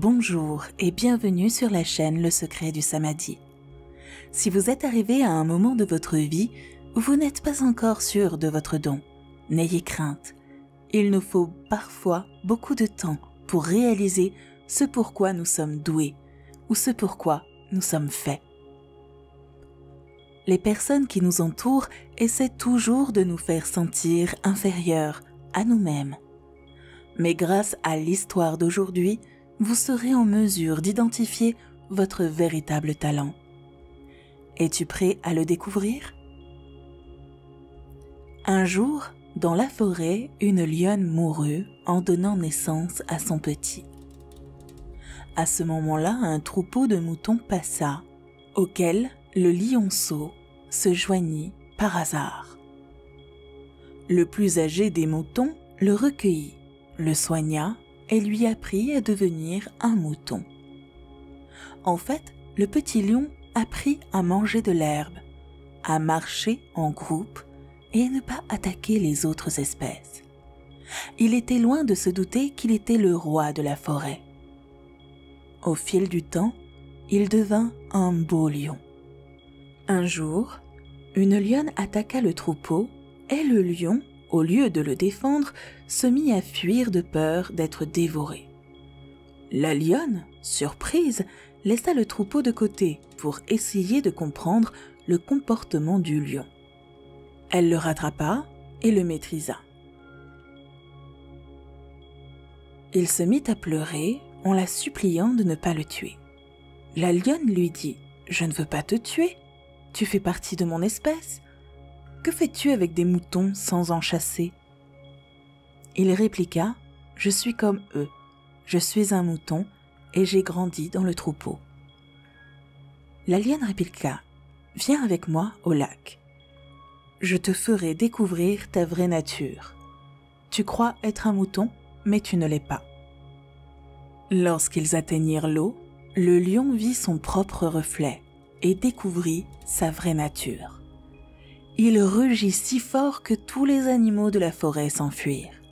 Bonjour et bienvenue sur la chaîne Le Secret du Samadhi. Si vous êtes arrivé à un moment de votre vie où vous n'êtes pas encore sûr de votre don, n'ayez crainte. Il nous faut parfois beaucoup de temps pour réaliser ce pourquoi nous sommes doués ou ce pourquoi nous sommes faits. Les personnes qui nous entourent essaient toujours de nous faire sentir inférieurs à nous-mêmes. Mais grâce à l'histoire d'aujourd'hui, vous serez en mesure d'identifier votre véritable talent. Es-tu prêt à le découvrir? Un jour, dans la forêt, une lionne mourut en donnant naissance à son petit. À ce moment-là, un troupeau de moutons passa, auquel le lionceau se joignit par hasard. Le plus âgé des moutons le recueillit, le soigna et lui apprit à devenir un mouton. En fait, le petit lion apprit à manger de l'herbe, à marcher en groupe et à ne pas attaquer les autres espèces. Il était loin de se douter qu'il était le roi de la forêt. Au fil du temps, il devint un beau lion. Un jour, une lionne attaqua le troupeau et le lion, au lieu de le défendre, se mit à fuir de peur d'être dévoré. La lionne, surprise, laissa le troupeau de côté pour essayer de comprendre le comportement du lion. Elle le rattrapa et le maîtrisa. Il se mit à pleurer en la suppliant de ne pas le tuer. La lionne lui dit « Je ne veux pas te tuer, tu fais partie de mon espèce. Que fais-tu avec des moutons sans en chasser ?» Il répliqua « Je suis comme eux, je suis un mouton et j'ai grandi dans le troupeau. » La lionne répliqua « Viens avec moi au lac. Je te ferai découvrir ta vraie nature. Tu crois être un mouton, mais tu ne l'es pas. » Lorsqu'ils atteignirent l'eau, le lion vit son propre reflet et découvrit sa vraie nature. Il rugit si fort que tous les animaux de la forêt s'enfuirent.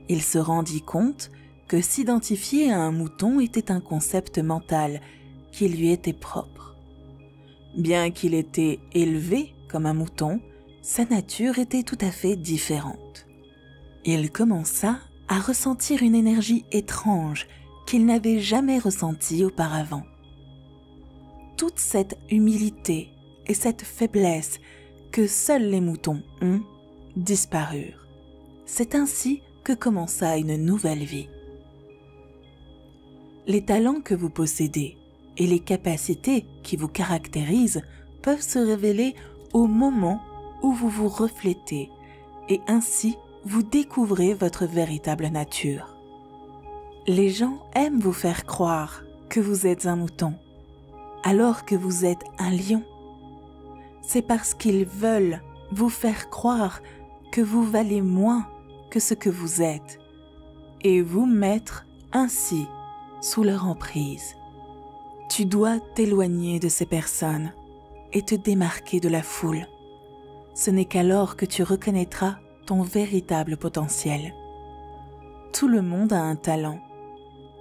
Il se rendit compte que s'identifier à un mouton était un concept mental qui lui était propre. Bien qu'il était élevé comme un mouton, sa nature était tout à fait différente. Il commença à ressentir une énergie étrange qu'il n'avait jamais ressentie auparavant. Toute cette humilité et cette faiblesse que seuls les moutons ont disparurent. C'est ainsi que commença une nouvelle vie. Les talents que vous possédez et les capacités qui vous caractérisent peuvent se révéler au moment où vous vous reflétez et ainsi vous découvrez votre véritable nature. Les gens aiment vous faire croire que vous êtes un mouton, alors que vous êtes un lion. C'est parce qu'ils veulent vous faire croire que vous valez moins que ce que vous êtes et vous mettre ainsi sous leur emprise. Tu dois t'éloigner de ces personnes et te démarquer de la foule. Ce n'est qu'alors que tu reconnaîtras ton véritable potentiel. Tout le monde a un talent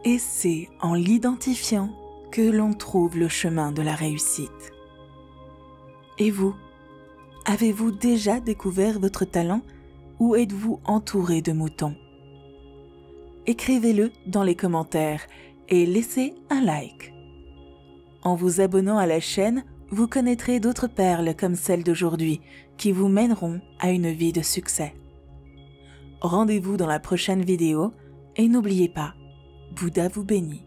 et c'est en l'identifiant que l'on trouve le chemin de la réussite. Et vous, avez-vous déjà découvert votre talent ou êtes-vous entouré de moutons? Écrivez-le dans les commentaires et laissez un like. En vous abonnant à la chaîne, vous connaîtrez d'autres perles comme celle d'aujourd'hui qui vous mèneront à une vie de succès. Rendez-vous dans la prochaine vidéo et n'oubliez pas, Bouddha vous bénit.